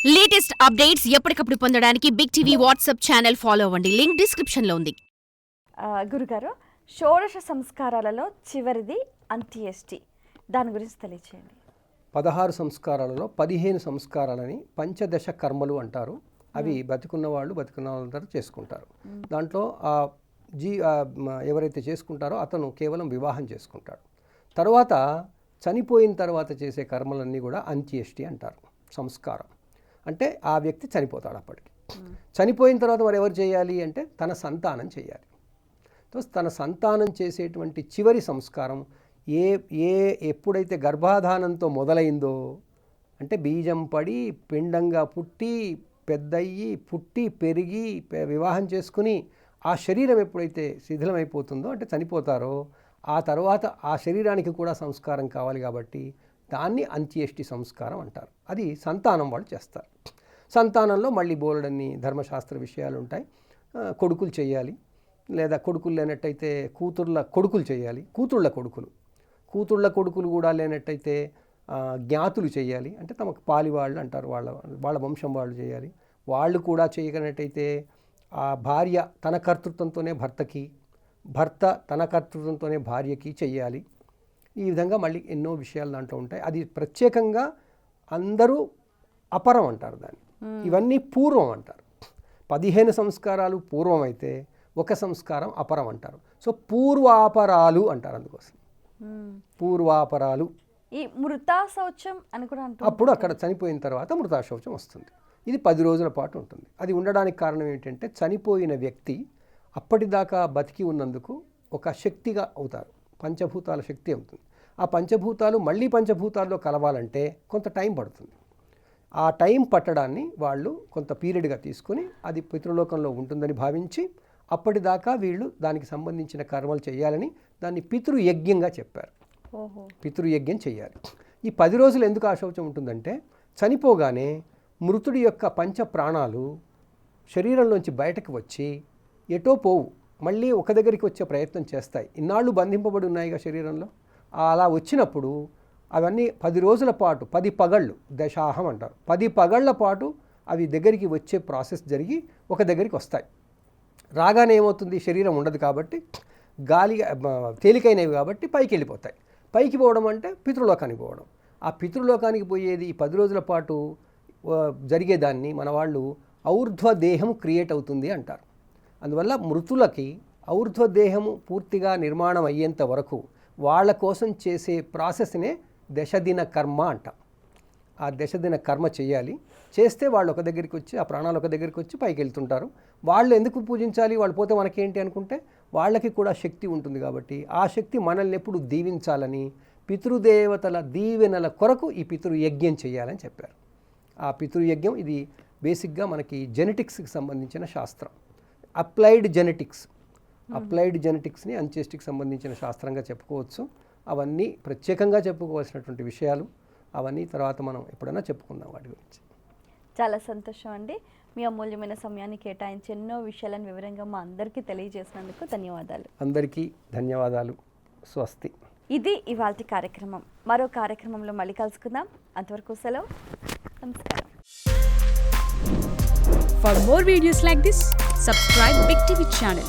Latest updates ఎప్పటికప్పుడు పొందడానికి big TV WhatsApp channel follow అవ్వండి. లింక్ డిస్క్రిప్షన్ లో ఉంది. గురుగారు, షోడశ సంస్కారాలలో చివరిది అంత్యేష్టి, దాని గురించి తెలియచేయండి. 16 సంస్కారాలలో 15 సంస్కారాలని పంచదశ కర్మలు అంటారు. అవి బతికున్న వాళ్ళందరూ చేసుకుంటారు. దాంట్లో ఎవరైతే చేసుకుంటారో అతను కేవలం వివాహం చేసుకుంటాడు. తర్వాత చనిపోయిన తర్వాత చేసే కర్మలన్నీ కూడా అంత్యేష్టి అంటారు. సంస్కారం అంటే ఆ వ్యక్తి చనిపోతాడు. అప్పటికి చనిపోయిన తర్వాత మరి ఎవరు చేయాలి అంటే తన సంతానం చేయాలి. తన సంతానం చేసేటువంటి చివరి సంస్కారం ఎప్పుడైతే గర్భాధానంతో మొదలైందో, అంటే బీజం పడి పిండంగా పుట్టి పెద్దయ్యి పుట్టి పెరిగి వివాహం చేసుకుని ఆ శరీరం ఎప్పుడైతే శిథిలమైపోతుందో, అంటే చనిపోతారో, ఆ తర్వాత ఆ శరీరానికి కూడా సంస్కారం కావాలి. కాబట్టి దాన్ని అంత్యేష్టి సంస్కారం అంటారు. అది సంతానం వాళ్ళు చేస్తారు. సంతానంలో మళ్ళీ బోలెడన్ని ధర్మశాస్త్ర విషయాలు ఉంటాయి. కొడుకులు చేయాలి, లేదా కొడుకులు లేనట్టయితే కూతుళ్ళ కొడుకులు చేయాలి. కూతుళ్ళ కొడుకులు కూడా లేనట్టయితే జ్ఞాతులు చేయాలి, అంటే తమకు పాలివాళ్ళు అంటారు, వాళ్ళ వంశం వాళ్ళు చేయాలి. వాళ్ళు కూడా చేయగలిగినట్టయితే ఆ భార్య తన కర్తృత్వంతోనే భర్తకి, భర్త తన కర్తృత్వంతోనే భార్యకి చెయ్యాలి. ఈ విధంగా మళ్ళీ ఎన్నో విషయాలు దాంట్లో ఉంటాయి. అది ప్రత్యేకంగా అందరూ అపరం అంటారు దాన్ని. ఇవన్నీ పూర్వం అంటారు. 15 సంస్కారాలు పూర్వం అయితే ఒక సంస్కారం అపరం అంటారు. సో పూర్వాపరాలు అంటారు. అందుకోసం పూర్వాపరాలు. ఈ మృతాశౌచం అని కూడా అంటారు. అప్పుడు అక్కడ చనిపోయిన తర్వాత మృతాశౌచం వస్తుంది. ఇది 10 రోజుల పాటు ఉంటుంది. అది ఉండడానికి కారణం ఏంటంటే చనిపోయిన వ్యక్తి అప్పటిదాకా బతికి ఉన్నందుకు ఒక శక్తిగా అవుతారు. పంచభూతాల శక్తి అవుతుంది. ఆ పంచభూతాలు మళ్ళీ పంచభూతాల్లో కలవాలంటే కొంత టైం పడుతుంది. ఆ టైం పట్టడాన్ని వాళ్ళు కొంత పీరియడ్గా తీసుకొని అది పితృలోకంలో ఉంటుందని భావించి అప్పటిదాకా వీళ్ళు దానికి సంబంధించిన కర్మలు చేయాలని దాన్ని పితృయజ్ఞంగా చెప్పారు. పితృయజ్ఞం చేయాలి. ఈ 10 రోజులు ఎందుకు ఆశౌచం ఉంటుందంటే చనిపోగానే మృతుడి యొక్క పంచ ప్రాణాలు శరీరంలోంచి బయటకు వచ్చి ఎటో పోవు, మళ్ళీ ఒక దగ్గరికి వచ్చే ప్రయత్నం చేస్తాయి. ఇన్నాళ్ళు బంధింపబడి ఉన్నాయిగా శరీరంలో. అలా వచ్చినప్పుడు అవన్నీ 10 రోజుల పాటు, 10 పగళ్ళు, దశాహం అంటారు, 10 పగళ్ల పాటు అవి దగ్గరికి వచ్చే ప్రాసెస్ జరిగి ఒక దగ్గరికి వస్తాయి. రాగానే ఏమవుతుంది, శరీరం ఉండదు కాబట్టి గాలిగా తేలికైనవి కాబట్టి పైకి వెళ్ళిపోతాయి. పైకి పోవడం అంటే పితృలోకానికి పోవడం. ఆ పితృలోకానికి పోయేది ఈ 10 రోజుల పాటు జరిగేదాన్ని మన వాళ్ళు ఔర్ధ్వదేహం క్రియేట్ అవుతుంది అంటారు. అందువల్ల మృతులకి ఔర్ధ్వదేహము పూర్తిగా నిర్మాణం అయ్యేంత వరకు వాళ్ళ కోసం చేసే ప్రాసెస్నే దశదిన కర్మ అంటాం. ఆ దశదిన కర్మ చేయాలి. చేస్తే వాళ్ళు ఒక దగ్గరికి వచ్చి, ఆ ప్రాణాలు ఒక దగ్గరికి వచ్చి పైకి వెళ్తుంటారు. వాళ్ళు ఎందుకు పూజించాలి, వాళ్ళు పోతే మనకేంటి అనుకుంటే వాళ్ళకి కూడా శక్తి ఉంటుంది కాబట్టి ఆ శక్తి మనల్ని ఎప్పుడు దీవించాలని పితృదేవతల దీవెనల కొరకు ఈ పితృయజ్ఞం చేయాలని చెప్పారు. ఆ పితృయజ్ఞం ఇది బేసిక్గా మనకి జెనెటిక్స్కి సంబంధించిన శాస్త్రం. అప్లైడ్ జెనెటిక్స్ని అంత్యేష్టికి సంబంధించిన శాస్త్రంగా చెప్పుకోవచ్చు. అవన్నీ ప్రత్యేకంగా చెప్పుకోవాల్సినటువంటి విషయాలు. అవన్నీ తర్వాత మనం ఎప్పుడైనా చెప్పుకుందాం వాటి గురించి. చాలా సంతోషం అండి. మీ అమూల్యమైన సమయాన్ని కేటాయించి ఎన్నో విషయాలను వివరంగా మా అందరికీ తెలియజేసినందుకు ధన్యవాదాలు. అందరికీ ధన్యవాదాలు. స్వస్తి. ఇది ఇవాల్టి కార్యక్రమం. మరో కార్యక్రమంలో మళ్ళీ కలుసుకుందాం. అంతవరకు సెలవు. నమస్కారం. For more videos like this, subscribe Big TV channel.